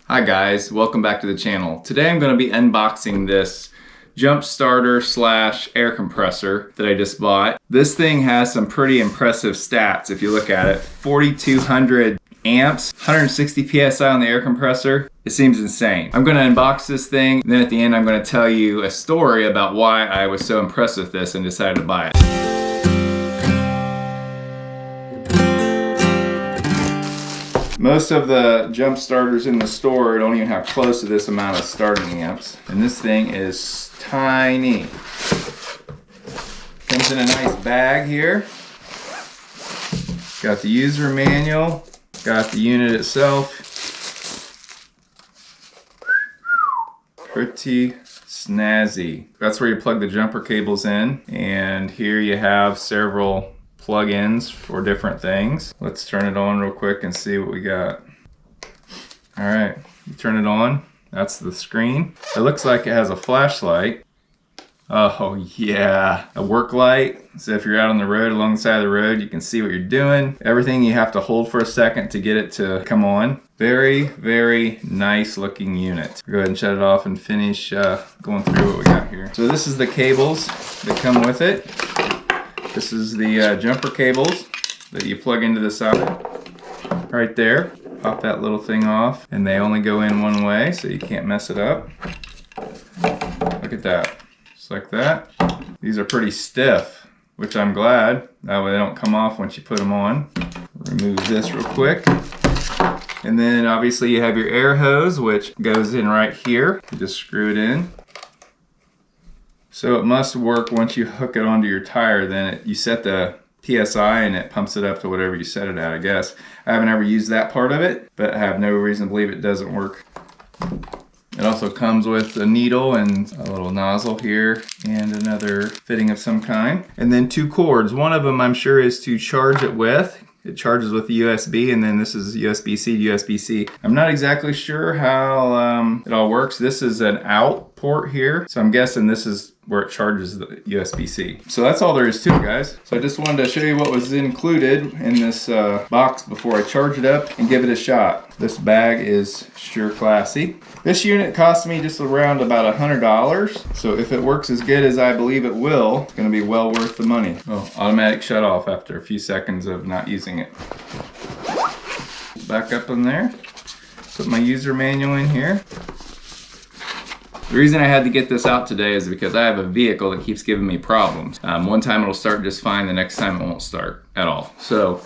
Hi guys, welcome back to the channel. Today I'm going to be unboxing this jump starter slash air compressor that I just bought. This thing has some pretty impressive stats if you look at it. 4,200 amps, 160 PSI on the air compressor. It seems insane. I'm going to unbox this thing, and then at the end I'm going to tell you a story about why I was so impressed with this and decided to buy it. Most of the jump starters in the store don't even have close to this amount of starting amps. And this thing is tiny. Comes in a nice bag here. Got the user manual, got the unit itself. Pretty snazzy. That's where you plug the jumper cables in. And here you have several plug-ins for different things. Let's turn it on real quick and see what we got. All right, you turn it on. That's the screen. It looks like it has a flashlight. Oh yeah, a work light. So if you're out on the road, along the side of the road, you can see what you're doing. Everything you have to hold for a second to get it to come on. Very, very nice looking unit. Go ahead and shut it off and finish going through what we got here. So this is the cables that come with it. This is the jumper cables that you plug into the side right there. Pop that little thing off, and they only go in one way, so you can't mess it up. Look at that, just like that. These are pretty stiff, which I'm glad. That way they don't come off once you put them on. Remove this real quick. And then obviously you have your air hose, which goes in right here. You just screw it in. So it must work once you hook it onto your tire, then you set the PSI and it pumps it up to whatever you set it at, I guess. I haven't ever used that part of it, but I have no reason to believe it doesn't work. It also comes with a needle and a little nozzle here and another fitting of some kind. And then two cords. One of them I'm sure is to charge it with. It charges with the USB, and then this is USB-C to USB-C. I'm not exactly sure how it all works. This is an out port here, so I'm guessing this is where it charges the USB-C. So that's all there is to it, guys. So I just wanted to show you what was included in this box before I charge it up and give it a shot. This bag is sure classy. This unit cost me just around about $100. So if it works as good as I believe it will, it's gonna be well worth the money. Oh, automatic shut off after a few seconds of not using it. Back up in there. Put my user manual in here. The reason I had to get this out today is because I have a vehicle that keeps giving me problems. One time it'll start just fine, the next time it won't start at all. So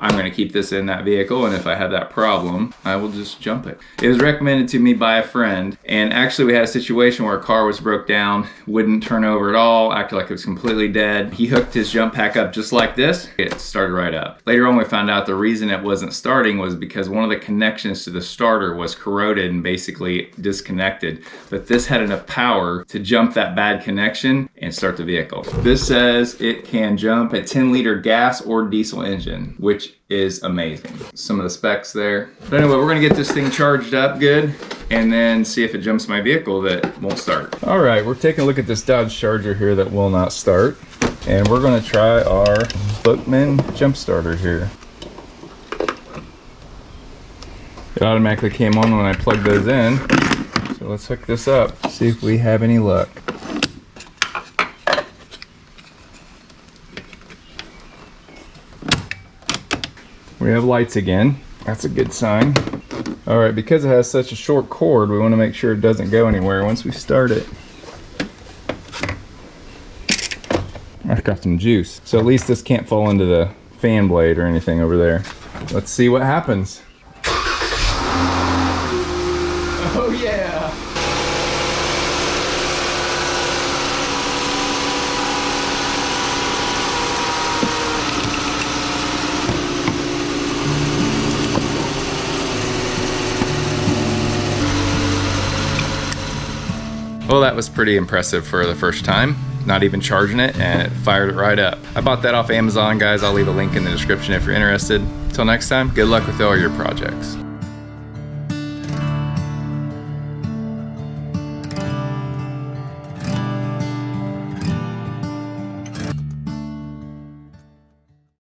I'm going to keep this in that vehicle, and if I have that problem, I will just jump it. It was recommended to me by a friend, and actually we had a situation where a car was broke down, wouldn't turn over at all, acted like it was completely dead. He hooked his jump pack up just like this. It started right up. Later on we found out the reason it wasn't starting was because one of the connections to the starter was corroded and basically disconnected. But this had enough power to jump that bad connection and start the vehicle. This says it can jump a 10-liter gas or diesel engine, which is amazing. Some of the specs there. But anyway, we're gonna get this thing charged up good and then see if it jumps my vehicle that won't start. All right, we're taking a look at this Dodge Charger here that will not start. And we're gonna try our Vtoman jump starter here. It automatically came on when I plugged those in. So let's hook this up, see if we have any luck. We have lights again. That's a good sign. All right, because it has such a short cord, we want to make sure it doesn't go anywhere once we start it. I've got some juice. So at least this can't fall into the fan blade or anything over there. Let's see what happens. Oh yeah. Well, that was pretty impressive for the first time. Not even charging it, and it fired it right up. I bought that off Amazon, guys. I'll leave a link in the description if you're interested. Until next time, good luck with all your projects.